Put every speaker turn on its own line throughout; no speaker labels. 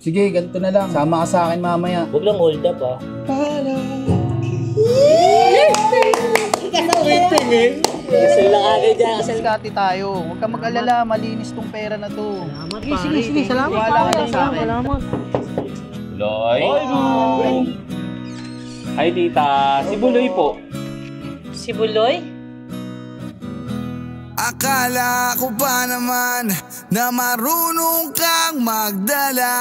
Sige, ganito na lang. Sama ka sa akin mamaya.
Huwag lang hold up ah. Kasal lang agad dyan. Kasal
Kati tayo. Huwag ka mag-alala. Malinis tong pera na to.
Salamat pare. Sige, salamat pare.
Wala ka lang sa akin.
Salamat.
Loy. Hi, tita. Si Buloy po.
Si Buloy?
Akala ko pa naman na marunong kang magdala.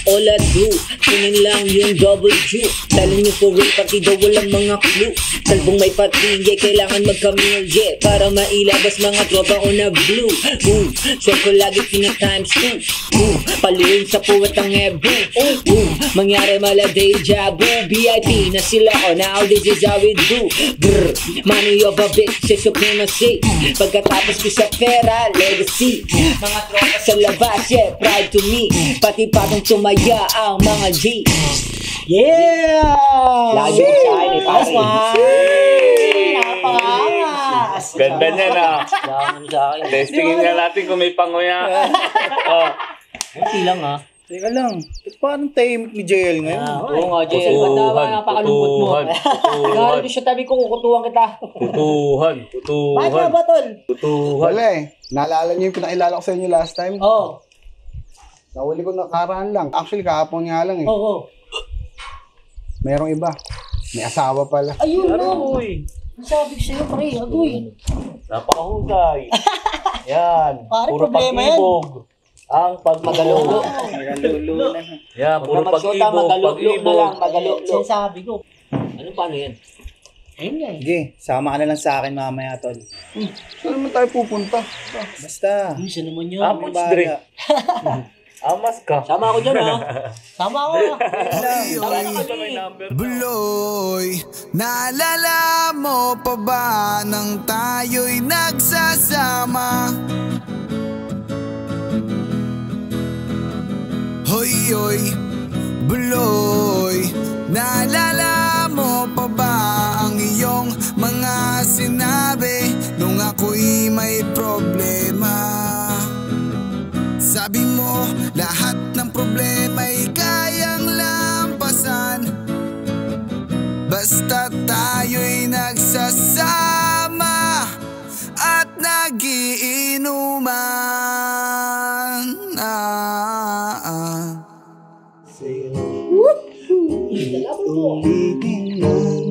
All I do, kunin lang yung double Q. Tala niyo for real, pati daw walang mga clue. Kalbong may patingge, kailangan magkamilye para mailabas mga tropa ko na blue. Short ko lagi pina-times 2. Paluin sa puwet ang ebu. Mangyari mala deja vu. VIP na sila ko, now this is how we do. Brr, money of a bitch, supremacy. Pagkatapos ko sa pera, legacy. Mga tropa sa labas, yeah, pride to me. Pati patong tumaya ang mga G. Yeah! Lagi ko sa akin eh, pare. Napakangas!
Ganda niya na.
Laman sa akin.
Testingin nga natin kung may panguya.
Kunti lang ha.
Teka lang. Paano tahimik ni JL ngayon?
Oo nga, JL. Ba't naman napakalungkot mo? Gano'n siya tabi ko, kukutuhan kita.
Tutuhan.
Bakit nga ba, tol?
Tutuhan.
Wala eh. Naalala niyo yung pinakilala ko sa inyo last time?
Oo.
Nahuli ko nakaraan lang. Actually, kahapon nga lang eh.
Oo.
Merong iba. May asawa pala.
Ayun no. Sabi ko sa'yo, pare, agoy.
Napakahusay. Yan.
Pare,
Puro
problema yan.
pag-ibog. Ang pagmagalolo.
Magalulo na.
Yan, puro
Magsyota,
pag-ibog.
magalok na lang, magalok.
Sinasabi ko.
Ano paano yan?
Ayun nga eh.
Sige, sama ka na lang sa akin mamaya, tol.
Saan naman tayo pupunta?
Basta.
Isa naman yun.
Tapos drink. Amas ka.
Sama ako dyan ha.
Sama ako.
Buloy, naalala mo pa ba nang tayo'y nagsasama? Hoy, hoy, Buloy, naalala mo pa ba ang iyong mga sinabi nung ako'y may problema? Sabi mo, lahat ng problema'y kayang lampasan basta tayo'y nagsasama at nagiinuman.
Ulitin lang,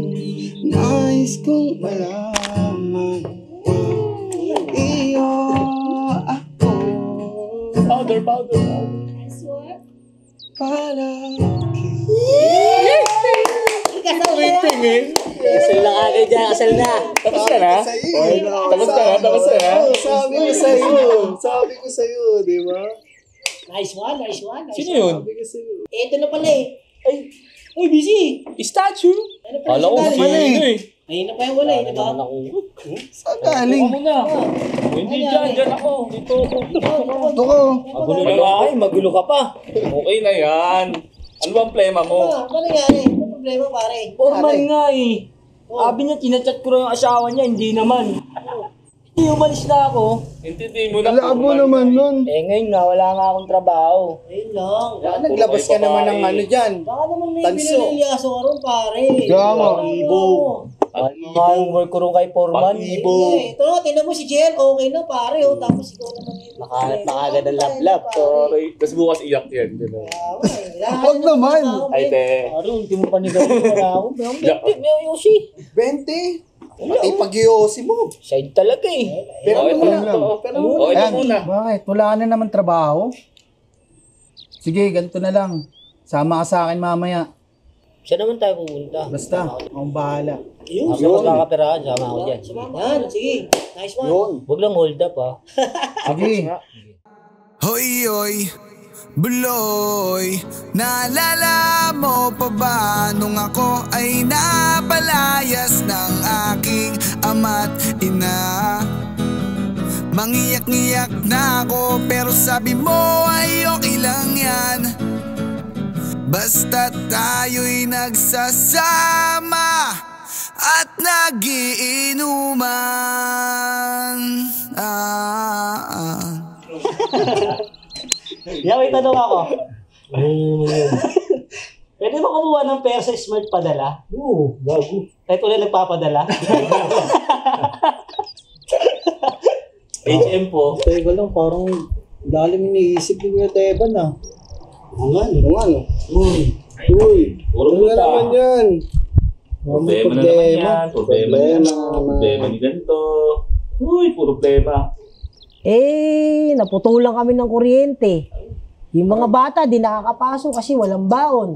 nais kong malaman. Iyo ako.
Powder.
Kasal lang agad dyan, kasal na.
Tapos ka na? Tapos ka na?
Sabi ko sa'yo, di ba?
Nice one.
Sino yun?
Ito na pala eh. Uy, busy.
Statue?
Ano pala
Kala ko
siya
sino
galing?
eh.
Ayun na pa yung wala eh, di ba?
Saan galing?
Hindi dyan ako. Dito ako.
Ito ko.
Magulo na nga eh, magulo ka pa.
Okay na yan. Ano bang problema mo?
Ano nangyari? Ano problema pare?
Formal nga eh. Sabi niya, tinachat ko lang yung asawa niya, hindi naman. Hindi, umalis na ako.
Hindi mo na.
Labo naman nun.
Eh ngayon nga, wala nga akong trabaho.
Ayun lang.
Baka naglabas ka naman ng ano dyan.
Baka naman may
Tanso.
binililyaso ka ron pare.
Kaya nga.
Ano nga yung work ko rin kay Foreman.
Ito na, tingnan mo si JL, okay na pare. Oh. Tapos ikaw naman yun.
Nakahanap na agad ang lap-lap.
Sorry. Tapos bukas iyak yan.
Huwag naman.
Ay, te.
Ano, hindi mo pa nagawin wala ako. May Yoshi.
20. Pati pag-iossi mo.
Side talaga eh.
Pero
Okay,
ano lang.
Okay na
Ayan,
muna.
bakit? Wala ka na naman trabaho? Sige, ganito na lang. Sama ka sa akin mamaya.
Saan naman tayo pupunta?
Basta, akong bahala.
Ako mas kakaperahan, sama ako dyan.
Yan, sige. Nice one.
Yun.
Huwag lang hold up ha.
Sige.
Hoy, hoy, Buloy, naalala mo pa ba nung ako ay napalayas ng aking ama't ina? Mangiyak-ngiyak na ako pero sabi mo ay okay lang yan. Basta tayo'y nagsasama at nagiinuman.
Yeah, may tanong ako. Pwede ba kumuha ng pera sa Smart Padala? Oo, gago. Kahit ulit nagpapadala.
HM po.
Teka lang, parang lalim iniisip ni Kuya Teban ah.
Oo nga, no?
Uy,
Puro
Ano
puta.
naman yan?
Problema na naman yan. Problema ni ganito. Uy, puro problema.
Naputulan kami ng kuryente. Yung mga bata di nakakapasok kasi walang baon.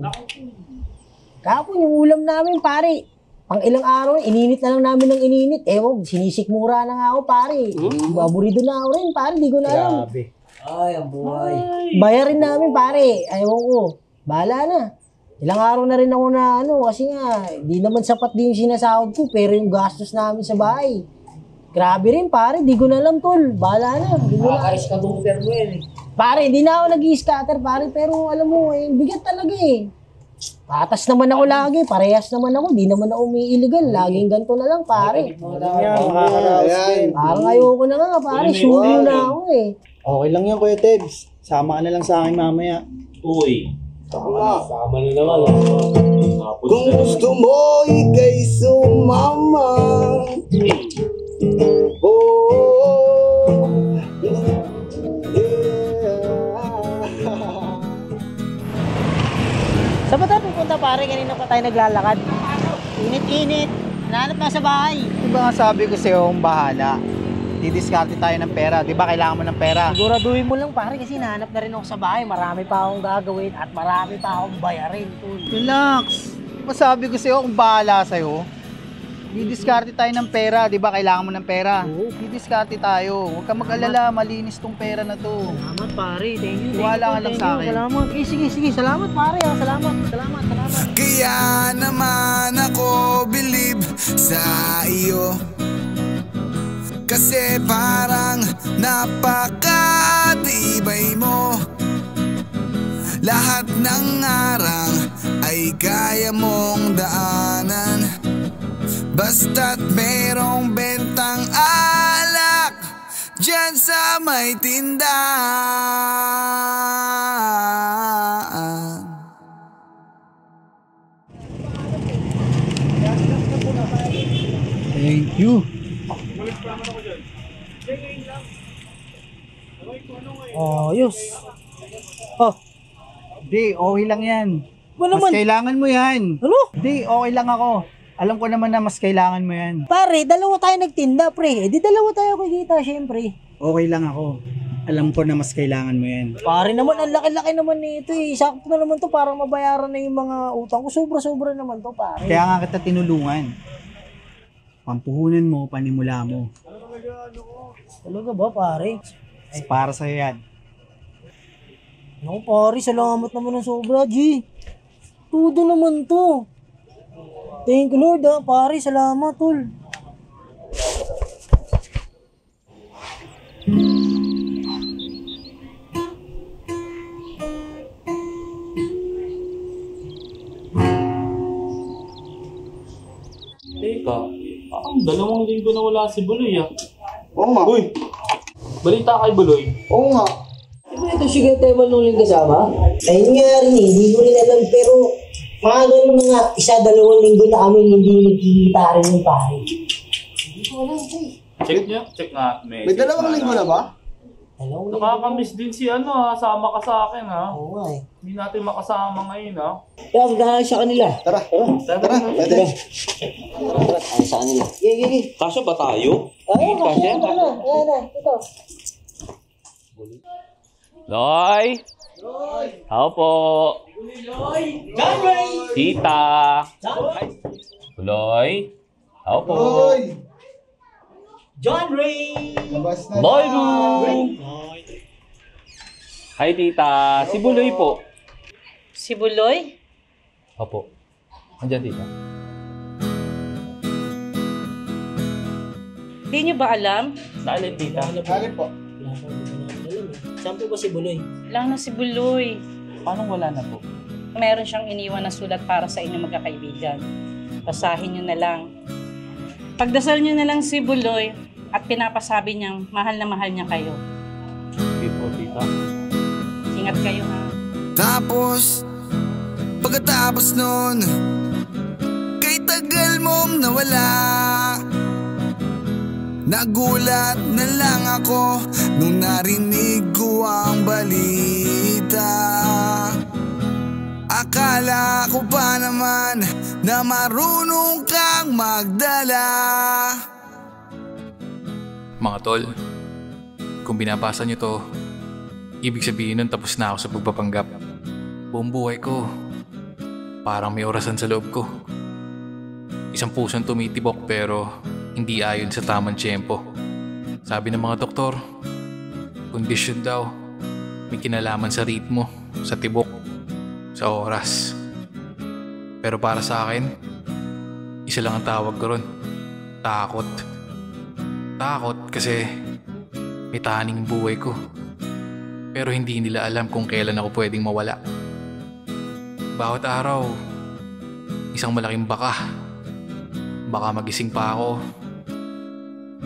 Kapon yung ulam namin, pare. Pang ilang araw, ininit na lang namin ng ininit. Ewan, sinisikmura na nga ako, pare. Aburido na ako rin, pare. Di ko na alam.
grabe.
Ay, ang buhay.
Bayarin namin, pare. Ewan ko. Bahala na. Ilang araw na rin ako na kasi nga, di naman sapat din yung sinasahod ko, pero yung gastos namin sa bahay. Grabe rin, pare. Di ko na alam, tol. Bahala na. Di ko na.
Makakais ka bumper mo yan eh.
Pare, di na ako nag-i-scatter, pare. Pero alam mo, bigat talaga eh. Patas naman ako lagi. Parehas naman ako. Di naman ako umi-illegal. Laging ganito na lang, pare.
Yan, makakaraos din.
Parang ayoko na nga, pare. Sulo na ako eh.
Okay lang yan, Kuya Tebs. Sama ka na lang sa akin mamaya.
Uy.
Sama na naman.
Tapos
Kung
na.
gusto mo, ikay sumama. Oh,
Saan ba tayo pupunta, pare? Kanina pa tayo naglalakad. Init-init. Hinahanap na sa bahay.
Diba nga sabi ko sa'yo, kung bahala. Didiskarte tayo ng pera. Diba kailangan mo ng pera?
Siguraduhin mo lang, pare, kasi hinahanap na rin ako sa bahay. Marami pa akong gagawin at marami pa akong bayarin, tol.
Relax. Masabi ko sa'yo, kung bahala sa'yo. Didiskarte tayo ng pera. Diba kailangan mo ng pera? Didiskarte tayo. Huwag kang mag-alala. Malinis tong pera na to.
Salamat, pare. Thank you.
Wala ka lang sa akin.
Salamat. Sige. Salamat, pare. Salamat.
Kaya naman ako believe sa iyo. Kasi parang napakatibay mo. Lahat ng arang ay kaya mong daanan. Basta't merong bentang alak dyan sa may tindahan.
Thank you.
Ayos. Oh,
Di, okay lang yan.
Ba
Mas
naman?
kailangan mo yan.
Ano?
Di, okay lang ako. Alam ko naman na mas kailangan mo yan.
Pare, dalawa tayo nagtinda, pre. Di dalawa tayo kikita, syempre.
Okay lang ako. Alam ko na mas kailangan mo yan.
Pare naman, ang laki-laki naman nito eh. Sakto na naman to para mabayaran na yung mga utang ko. Sobra-sobra naman to, pare.
Kaya nga kita tinulungan. Pampuhunan mo, panimula mo.
Talaga ba, pare?
Para sa'yo yan.
Naku, pare, salamat naman ng sobra, G. Todo naman to. Thank you, Lord, pare. Salamat, tol.
Teka. Parang 2 linggo na wala si Buloy ah.
Oo nga.
Uy! Balita kay Buloy.
Oo nga.
Di ba ito si Kuya Teban nung yung kasama?
Ayun nga rin eh. Hindi ko rin alam, pero mga ganun mga 1-2 linggo na kami hindi nagkikita rin yung pare. Hindi ko alam, eh.
Check niya. Check nga.
May 2 linggo na ba?
Dalawang linggo.
Nakakamiss din si sama ka sa akin ha.
Oo nga eh.
Hindi natin makasama ngayon ha.
Kaya magdahal sa kanila.
Tara.
Tara.
Pwede.
Ay, sa kanila. Gigi.
Kasya ba tayo?
Ayun, kasi ito na. Ayan na, ito.
Loy! Ako po!
John Ray!
Tita! Loy! Ako po!
John Ray!
Labas na.
Boy room! Hi tita! Si Buloy po.
Si Buloy?
Opo. Andiyan tita.
Hindi niyo ba alam?
Naalin tita.
Alin po?
Wala pa, hindi ko namin alam eh. Saan po ba si Buloy?
Lang na si Buloy.
Paano wala na po?
meron siyang iniwan na sulat para sa inyong magkakaibigan. Basahin nyo na lang. Pagdasal nyo na lang si Buloy at pinapasabi niyang mahal na mahal niya kayo.
Sige po, tita.
Ingat kayo ha.
Tapos, pagkatapos nun, kay tagal mong nawala, nagulat na lang ako nung narinig ko ang balita. Akala ko pa naman na marunong kang magdala.
Mga tol, kung binabasa nyo to, ibig sabihin nun tapos na ako sa pagpapanggap. Buong buhay ko, parang may orasan sa loob ko. Isang pusong tumitibok pero hindi ayon sa tamang tiyempo. Sabi ng mga doktor, kondisyon daw, may kinalaman sa ritmo, sa tibok, sa oras. Pero para sa akin, isa lang ang tawag ko ron, takot. Takot kasi may tahaning buhay ko. Pero hindi nila alam kung kailan ako pwedeng mawala. Bawat araw, isang malaking baka. Baka magising pa ako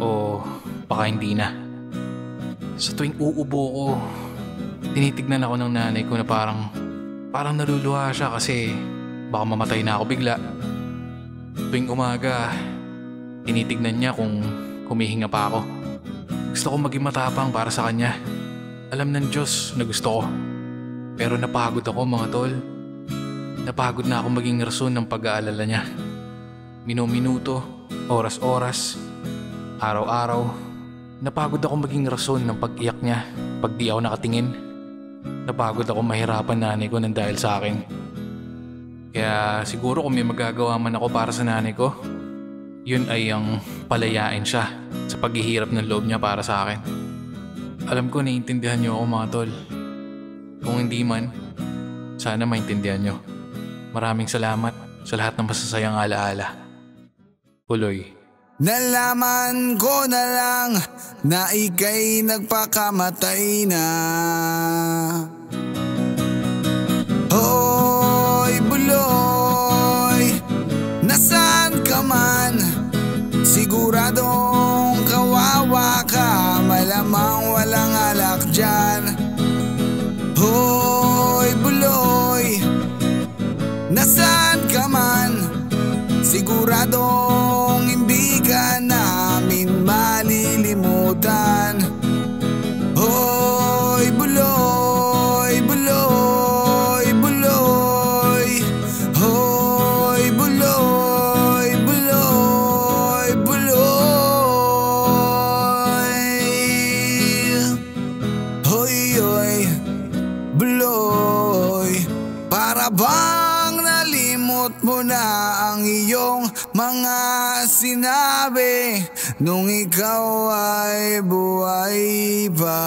o baka hindi na. Sa tuwing uubo ko, tinitignan ako ng nanay ko na parang naluluha siya kasi baka mamatay na ako bigla. Tuwing umaga, tinitignan niya kung humihinga pa ako. Gusto ko maging matapang para sa kanya. Alam ng Diyos na gusto ko. Pero napagod ako mga tol. Napagod na ako maging rason ng pag-aalala niya. Minuminuto, oras-oras, araw-araw. Napagod ako maging rason ng pag-iyak niya pag di ako nakatingin. Napagod ako mahirapan nanay ko nang dahil sa akin. Kaya siguro kung may magagawa man ako para sa nanay ko, yun ay ang palayain siya sa paghihirap ng loob niya para sa akin. Alam ko naiintindihan niyo ako mga tol. Kung hindi man, sana maintindihan niyo. Maraming salamat sa lahat ng masasayang alaala. Buloy.
Nalaman ko na lang na ika'y nagpakamatay na. Hoy Buloy, nasaan ka man? Siguradong kawawa ka, malamang walang alak dyan. Hoy Buloy, nasaan ka man? Siguradong hindi ka namin malilimutan. Hoy Buloy, Buloy, Buloy. Hoy Buloy, Buloy, Buloy. Hoy, hoy, Buloy. Para bang nalimot mo na ang iyong mga sinabi nung ikaw ay buhay pa?